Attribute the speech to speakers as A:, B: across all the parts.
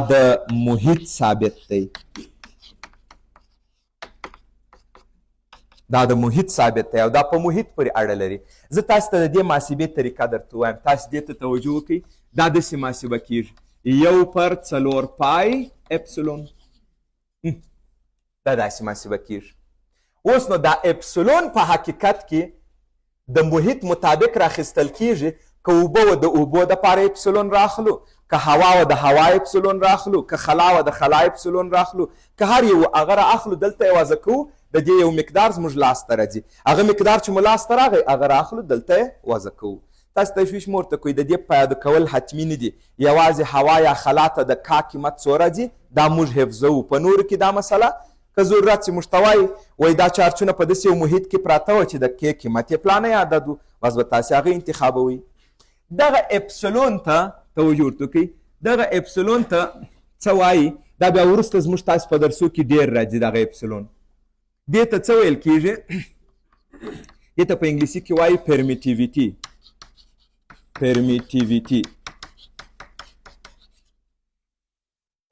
A: د محیط ثابت دی. دا د محیط ثابت دی او دا په محیط پورې اړه لري. زه تاسو ته د دې محاسبې طریقه درته وایم، تاسو دې ته توجه وکړئ. دا داسې محاسبه کیږي 1/4 پای اپسلون. دا داسې محاسبه کیږي. اوس نو دا اپسلون په حقیقت کې د محیط مطابق راخیستل کیږي. که اوبه و د اوبو دپاره اپسلون راخلو، که هوا و د هوا اپسلون راخلو، که خلا و د خلا اپسلون راخلو، که هر یو هغه رااخلو دلته یې وضع کوو، د دې یو مقدار زموږ لاسته راځي. هغه مقدار چې مو لاسته راغی هغه راخلو دلته یې وضع کوو. تاسو تشویش مو ورته کوئ. د دې پیاده کول حتمي نه دي. یوازې هوا یا خلا ته د کا قیمت څو راځي دا موږ حفظوو. په نورو کې دا مسله که ضرورت چې موږ ته وایي دا چارچونه په داسې یو محیط کې پراته وه چې د کې قیمت یې پلانه عدد و، بس به تاسې هغه انتخابوئ. دغه اپسلون ته توجه ورته کوئ. دغه اپسلون ته څه وایي؟ دا بیا وروسته زموږ تاسو په درسو کې ډېر راځي. دغه اپسلون دې ته څه ویل کېږي؟ دې ته په انګلیسي کې وایي پرمیټیویټي. پرمیټیویټي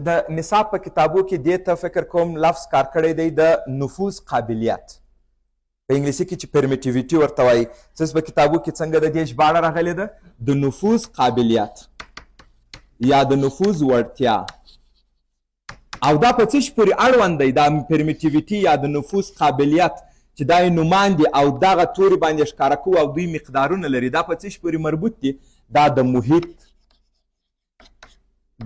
A: د نصاب په کتابو کې دې ته فکر کوم لفظ کار کړی دی د نفوذ قابلیت. په انګلیسي کې چې پرمیټیویټي ورته وایي، څه په کتابو کې څنګه د دې ژباړه راغلې ده؟ د نفوذ قابلیت یا د نفوذ وړتیا. او دا په څه شي پورې اړوند دی؟ دا پرمیټیویټي یا د نفوذ قابلیت چې دا یې نومان دي او دغه تورې باندې ښکاره کوو او دوی مقدارونه لري، دا په څه شي پورې مربوط دي؟ دا د محیط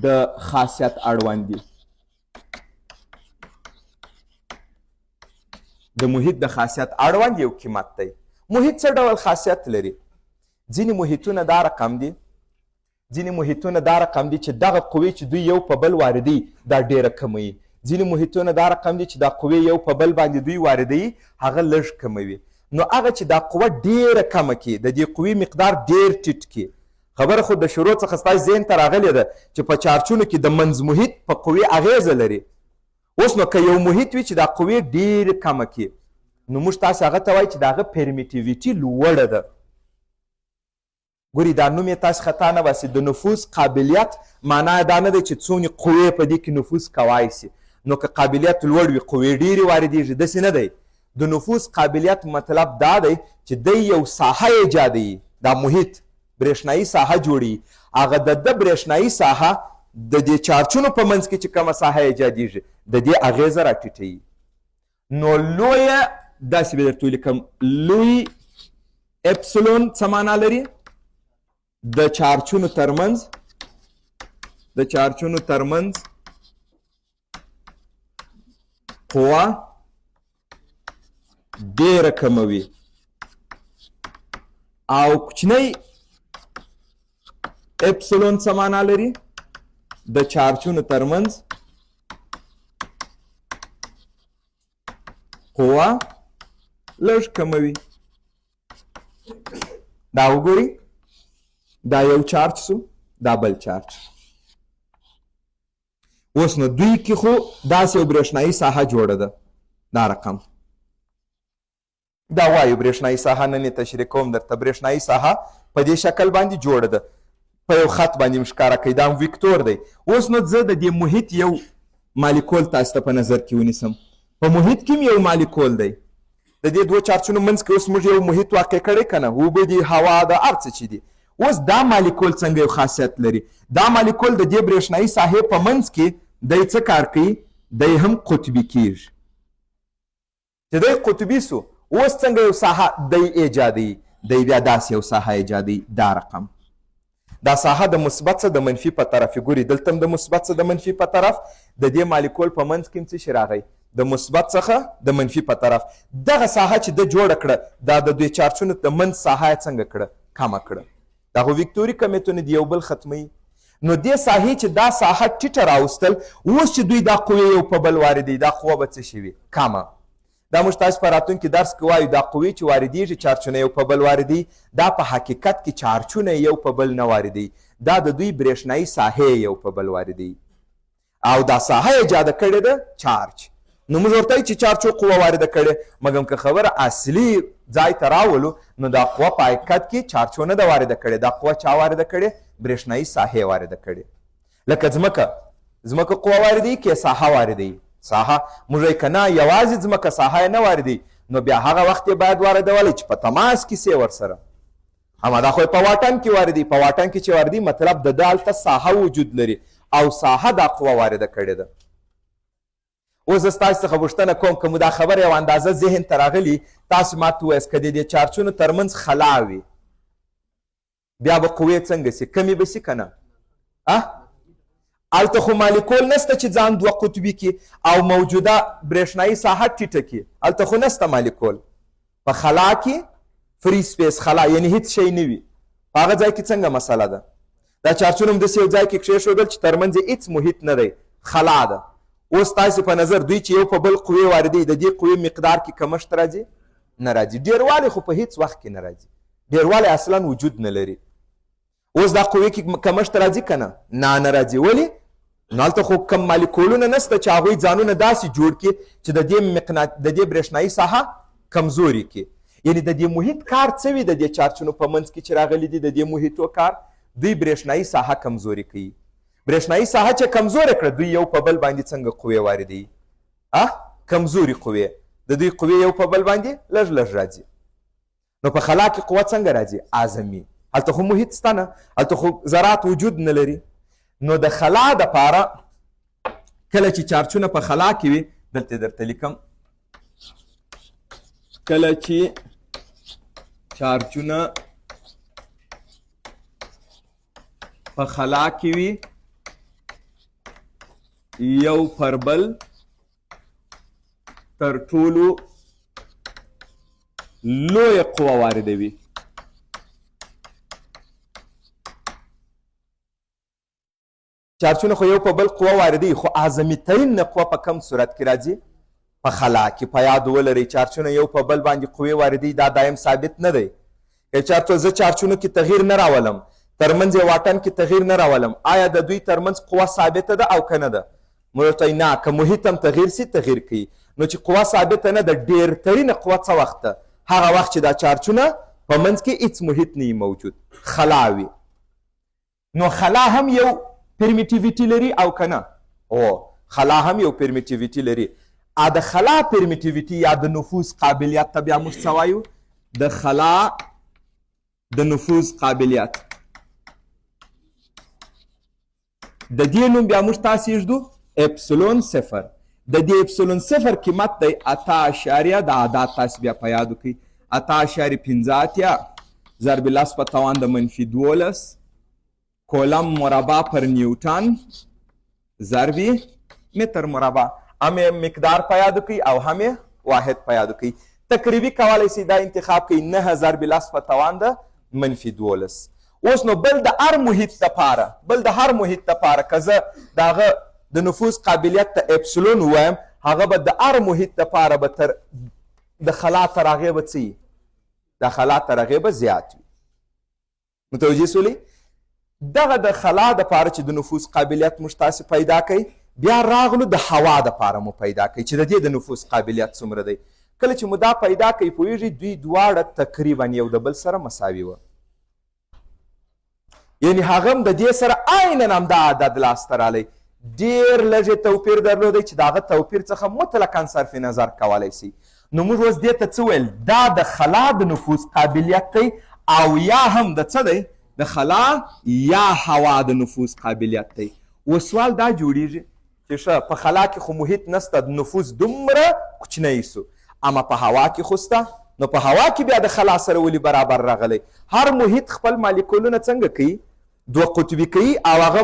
A: د خاصیت اړوند دي. د محیط د خاصیت اړوند یو قیمت دی. محیط څه ډول خاصیت لري؟ ځینې محیطونه دا رقم دي، ځینې محیطونه دا رقم دي چې دغه قوې چې دوی یو په بل واردوي دا ډېره کموي. ځینې محیطونه دا رقم دي چې دا قوې یو په بل باندې دوی واردوي هغه لږ کموي. نو هغه چې دا قوه ډېره کمه کړي، د دې قوې مقدار ډېر ټیټ کړي. خبره خو د شروع څخه ستاسو ذهن ته راغلې ده چې په چارچونو کې د منځ محیط په قوې اغیزه لري. اوس نو که یو محیط وي چې دا قوې ډېرې کمه کړي نو موږ تاسو هغه ته وایو چې د هغه پرمیټیویټي لوړه ده. ګوري دا نوم یې تاسو خطا نه باسي. د نفوذ قابلیت معنا دا نه دی چې څومره قوې په دې کې نفوذ کوای شي. نو که قابلیت لوړ وي قوې ډېرې واردېږي، داسې نه دی. د نفوذ قابلیت مطلب دا دی چې دی یو ساحه ایجادوي. دا محیط برېښنایي ساحه جوړوي. هغه د ده برېښنایي ساحه د دې چارچونو په منځ کې چې کومه ساحه ایجادېږي د دې اغېزه راټیټوي. نو لویه داسې به درته ولیکم، لوی اپسلون څه معنا لري؟ د چارچونو ترمنځ قوه ډېره کموي. او کوچنی اپسلون څه معنا لري؟ د چارچونو ترمنځ قوه لږ کموي. دا وګورئ، دا یو چارج سو، دا بل چارج. اوس نو دوی کې خو داسې یو برېښنایي ساحه جوړه ده. دا رقم دا وایو برېښنایي ساحه نن یې تشریح کوم درته. برېښنایي ساحه په دې شکل باندې جوړه ده، په یو خط باندې ښکاره کوي. دا ویکتور دی. اوس نو زه د دې محیط یو مالیکول تاسو ته په نظر کې ونیسم. په محیط کې یو مالیکول دی. د دې دوه چارچونو منځ کې اوس موږ یو محیط واقع کړی که نه؟ اوبه دي، هوا ده، هر څه چې دي. اوس دا مالیکول څنګه یو خاصیت لري؟ دا مالیکول د دې برېښنایي ساحې په منځ کې دی څه کار کوي؟ دی هم قطبي کیږي. چې دی قطبي سو اوس څنګه یو ساحه دی ایجادوي؟ دی بیا داسې یو ساحه ایجادوي. دا رقم دا ساحه د مثبت څخه د منفي په طرف. ګوري دلته هم د مثبت څخه د منفي په طرف. د دې مالیکول په منځ کې هم څه شی راغی؟ د مثبت څخه د منفي په طرف. دغه ساحه چې د جوړه کړه دا د دوی چارچونو د منځ ساحه یې څنګه کړه؟ کمه کړه. دا خو ویکتوري کمیتونه دي، یو بل ختموي. نو دې ساحې چې دا ساحه ټیټه راوستل، اوس چې دوی دا قوې یو په بل واردوي دا قوه به څه شي وي؟ کمه. دا موږ تاسو په راتلونکي درس کې وایو دا قوې چې واردېږي چارچونه یو په بل واردوي، دا په حقیقت کې چارچونه یو په بل نه واردوي، دا د دوی برېښنایي ساحې یو په بل واردوي. او دا ساحه ایجاده کړې ده چارج. نو موږ ورته وایو چې چارج قوه وارده کړې، مګر که خبره اصلي ځای ته راولو نو دا قوه په حقیقت کې چارج نه ده وارده کړې. دا قوه چا وارده کړې؟ برېښنایي ساحې وارده کړې. لکه ځمکه ځمکه قوه واردوي که ساحه واردوي؟ ساحه. موږ وایو که نه یوازې ځمکه ساحه یې نه واردوي، نو بیا هغه وخت یې باید واردولی چې په تماس کې سي ورسره. اما دا خو په واټن کې واردوي. په واټن کې چې واردوي مطلب د ده هلته ساحه وجود لري او ساحه دا قوه وارده کړې ده. اوس زه ستاسو څخه پوښتنه کوم که مو دا خبره یو اندازه ذهن ته راغلي، تاسو ماته ووایاست که د دې چارچونو ترمنځ خلا وي بیا به قوې څنګه سي؟ کمې به سي که نه؟ هلته خو مالیکول نسته چې ځان دوه قطبي کړي او موجوده برېښنایي ساحه ټیټه کړي. هلته خو نسته مالیکول. په خلا کې فری سپیس، خلا یعنی هیڅ شی نه وي. په هغه ځای کې څنګه مسله ده؟ دا چارچون هم داسې یو ځای کې کښېښودل چې ترمنځ یې هیڅ محیط نه دی، خلا ده. اوس تاسې په نظر دوی چې یو په بل قوې واردوي، د دې قوې مقدار کې کمښت راځي؟ نه راځي. ډېروالی خو په هیڅ وخت کې نه راځي. ډېروالی اصلا وجود نه لري. اوس دا قوې کې کمښت راځي که نه؟ نه راځي. ولې؟ نو هلته خو کم مالیکولونه نسته چې هغوی ځانونه داسې جوړ کړي چې د دې برېښنایي ساحه کمزوري کړي. یعنې د دې محیط کار څه وي؟ د دې چارچونو په منځ کې چې راغلي دي د دې محیطو کار، دوی برېښنایي ساحه کمزوري کوي. برېښنایي ساحه چې کمزوره کړه، دوی یو په بل باندې څنګه قوې واردوي؟ کمزوري قوې. د دوی قوې یو په بل باندې لږ لږ راځي. نو په خلا کې قوه څنګه راځي؟ اعظمي. هلته خو محیط شته نه، هلته خو ذرات وجود نه لري. نو د خلا دپاره کله چې چارچونه په خلا کې وي، دلته درته لیکم، کله چې چارجونه په خلا کې وي یو پر بل تر ټولو لویه قوه واردوي. چارچونه خو یو په بل قوه واردوي، خو اعظمي ترین قوه په کم صورت کې راځي؟ په خلا کې. په یاد ولرئ چارچونه یو په بل باندې قوې واردوي، دا دایم ثابت نه دی. که چېرته زه چارچونو کې تغییر نه راولم، ترمنځ یې واټن کې تغییر نه راولم، آیا د دوی ترمنځ قوه ثابته ده او که نه ده؟ موږ ورته نه، که محیط هم تغییر سي تغییر کوي. نو چې قوه ثابته نه ده، ډېرترینه قوه څه وخت ده؟ هغه وخت چې دا چارچونه په منځ کې هیڅ محیط نه موجود، خلا وي. نو خلا هم یو پرمیټیویټي لري او که نه؟ خلا هم یو پرمیټیویټي لري. د خلا پرمیټیویټي یا د نفوذ قابلیت ته بیا موږ څه وایو؟ د خلا د نفوذ قابلیت. د دې نوم بیا موږ تاسې ایږدو اپسلون صفر. د دې اپسلون صفر قیمت دی 8.، د عدد تاسې بیا په یاد وکړئ، 8.15 ضرب لس په توان د -12 کولم مربع پر نیوټن ضرب متر مربع. هم مقدار په یاد وکړئ او هم واحد په یاد وکړئ. تقریبي کولی شئ دا انتخاب کوئ 9 ضرب لس په توان د -12. اوس نو بل د هر محیط دپاره که زه د هغه د نفوذ قابلیت ته اپسلون ووایم، هغه به د هر محیط دپاره به تر د خلا تر هغې به څه وي؟ د خلا تر هغې به زیات وي. متوجه سولئ؟ دغه د خلا دپاره چې د نفوذ قابلیت موږ تاسې پیدا کوئ، بیا راغلو د هوا دپاره مو پیدا کوئ چې د دې د نفوذ قابلیت څومره دی. کله چې مو دا پیدا کوئ پوهېږئ دوی دواړه تقریبا یو د بل سره مساوي وه. یعنې هغه هم د دې سره عیناً همدا عدد لاسته رالی. ډېر لږ توپیر درلودی چې د هغه توپیر څخه مطلقاً صرف نظر کولی شي. نو موږ اوس دې ته څه ویل؟ دا د خلا د نفوذ قابلیت دی او یا هم د څه دی؟ د خلا یا هوا د نفوذ قابلیت دی. اوس سوال دا جوړیږي چې ښه په خلا کې خو محیط نسته، نفوذ دومره کوچنی سو، اما په هوا کې خو شته. نو په هوا کې بیا د خلا سره ولې برابر راغلی؟ هر محیط خپل مالیکولونه څنګه کوي؟ دوه قطبي کوي او هغه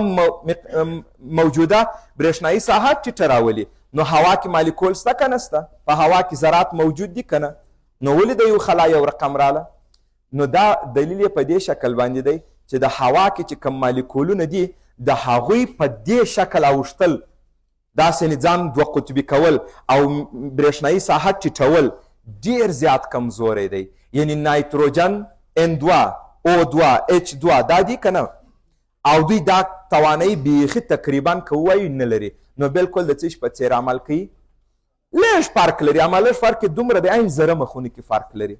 A: موجوده برېښنایي ساحه ټیټه راولي. نو هوا کې مالیکول شته که نسته؟ په هوا کې ذرات موجود دي که نه؟ نو ولې د یو خلا یو رقم راله؟ نو دا دلیل یې په دې شکل باندې دی چې د هوا کې چې کوم مالیکولونه دي د هغوی په دې شکل اوښتل، داسې ځان دوه قطبي کول او برېښنایي ساحه ټیټول ډېر زیات کمزوری دی. یعنې نایتروجن N2 O2 H2 دا دي که نه؟ او دوی دا توانایي بیخي تقریبا که ووایو نه لري. نو بلکل د څه شي په څېر عمل کوي؟ لږ فرق لري، اما لږ فرق یې دومره دی عین ذره مخونه کې فرق لري.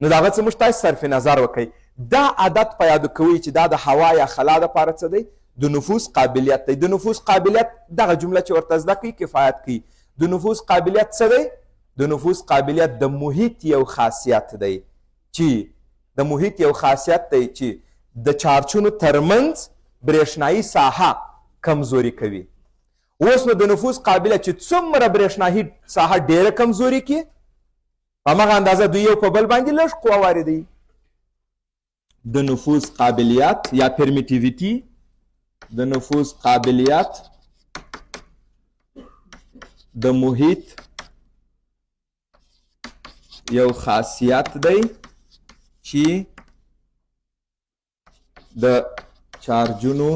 A: نو د هغه څه موږ تاسې صرف نظر وکئ. دا عدد په یادو کوئ چې دا د هوا یا خلا دپاره څه دی؟ د نفوذ قابلیت دی. د نفوذ قابلیت دغه جمله چې ورته زده کوي کفایت کوي. د نفوذ قابلیت څه دی؟ د نفوذ قابلیت د محیط یو خاصیت دی چې د محیط یو خاصیت دی چې د چارچونو ترمنځ برېښنایي ساحه کمزوري کوي. اوس نو د نفوذ قابلیت چې څومره برېښنایي ساحه ډېره کمزوري کړي په همغه اندازه دوی یو په بل باندې لږ قوه واردوي. د نفوذ قابلیت یا پرمیټیویټي د نفوذ قابلیت د محیط یو خاصیت دی چې د چارجونو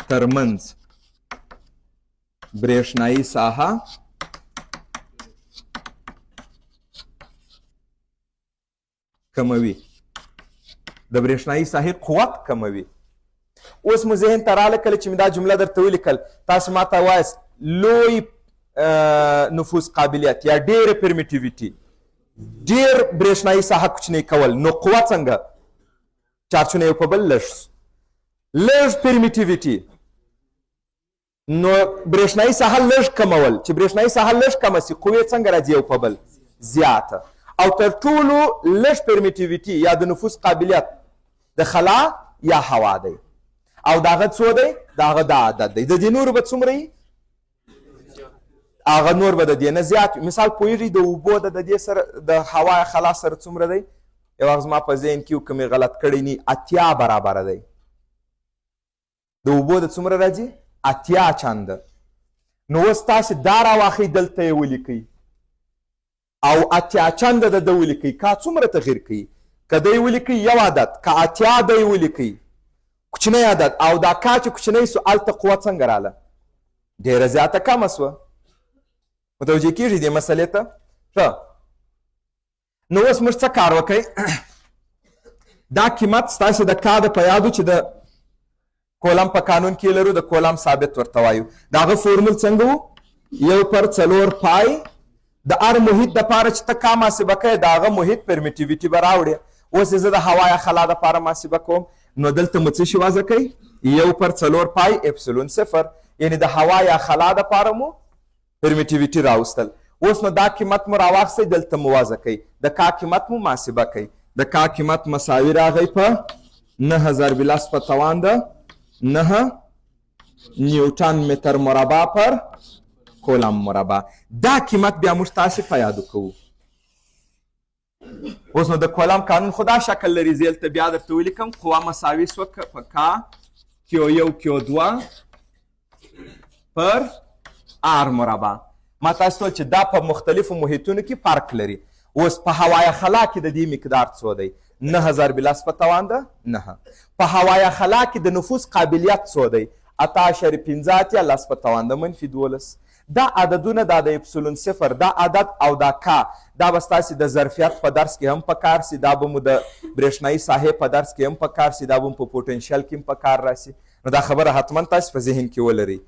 A: ترمنځ برېښنایي ساحه کموي، د برېښنایي ساحې قوت کموي. اوس مو ذهن ته راله کله چې مې دا جمله درته ولیکل تاسو ماته وایاست لوی نفوذ قابلیت یا ډېره پرمیټیویټي ډېر برېښنایي ساحه کوچنۍ کول، نو قوه څنګه؟ چارجونه یو په بل لږ پرمیټیویټي نو برېښنایي ساحه لږ کمول. چې برېښنایي ساحه لږ کمه سي قوې څنګه راځي؟ یو په بل زیاته. او تر ټولو لږ پرمیټیویټي یا د نفوذ قابلیت د خلا یا هوا دی. او د هغه څو دی؟ د هغه دا عدد دی. د دې نورو به څومره وي؟ هغه نور به د دې نه زیات وي. مثال پوهېږئ د اوبو د دې سره د هوا یا خلا سره څومره دی؟ یو وخت زما په ذهن کې که مې غلط کړی نه 80 برابره دی. د اوبو د څومره راځي؟ 80 چنده. نو اوس تاسې دا راواخئ دلته یې ولیکئ او 80 چنده د ده ولیکئ. کا څومره تغیر کوي؟ که دی ولیکئ یو عدد، که 80 دی ولیکئ کوچنی عدد، او دا کا چې کوچنی سو هلته قوه څنګه راله؟ ډېره زیاته کمه سوه. متوجه کېږي دې مسلې ته؟ ښه، نو اوس موږ څه کار وکئ؟ دا قیمت ستاسې د کا د په یادو چې د کولم په قانون کې لرو، د کولم ثابت ورته وایو. د هغه فورمول څنګه و؟ 1/4 پای د هر محیط دپاره چې ته کا محاسبه کوې د هغه محیط پرمیټیویټي به راوړې. اوس زه د هوا یا خلا دپاره محاسبه کوم، نو دلته مو څه شي وضع کوئ؟ 1/4 پای اپسلون 0، یعنې د هوا یا خلا دپاره مو پرمیټیویټي راوستل. اوس نو دا قیمت مو راواخیسئ دلته مو وضع کوئ، د کا قیمت مو محاسبه کوئ. د کا قیمت مساوي راغی په 9000 بلاس په توان د 9 نیوټن متر مربع پر کولم مربع. دا قیمت بیا موږ تاسې په یادو کوو. اوس نو د کولم قانون خو دا شکل لري، زه دلته بیا درته ولیکم. قوه مساوي سوه په کا Q1 Q2 پر آر مربع. ما تاسو ته چې دا په مختلفو محیطونو کې فرق لري. اوس په هوایه خلا کې د دې مقدار څو دی؟ 9000 بلاس په توان ده 9. په هوایه خلا کې د نفوذ قابلیت څو دی؟ 18.5 لاس په توان ده -12. دا عددونه دا د اپسلون 0 دا عدد او دا کا دا به ستاسې د ظرفیت په درس کې هم په کار سي، دا به مو د برېښنایي ساحې په درس کې هم په کار سي، دا به مو په پوټنشل کې هم په کار راسي. نو دا خبره حتما تاسې په ذهن کې ولرئ.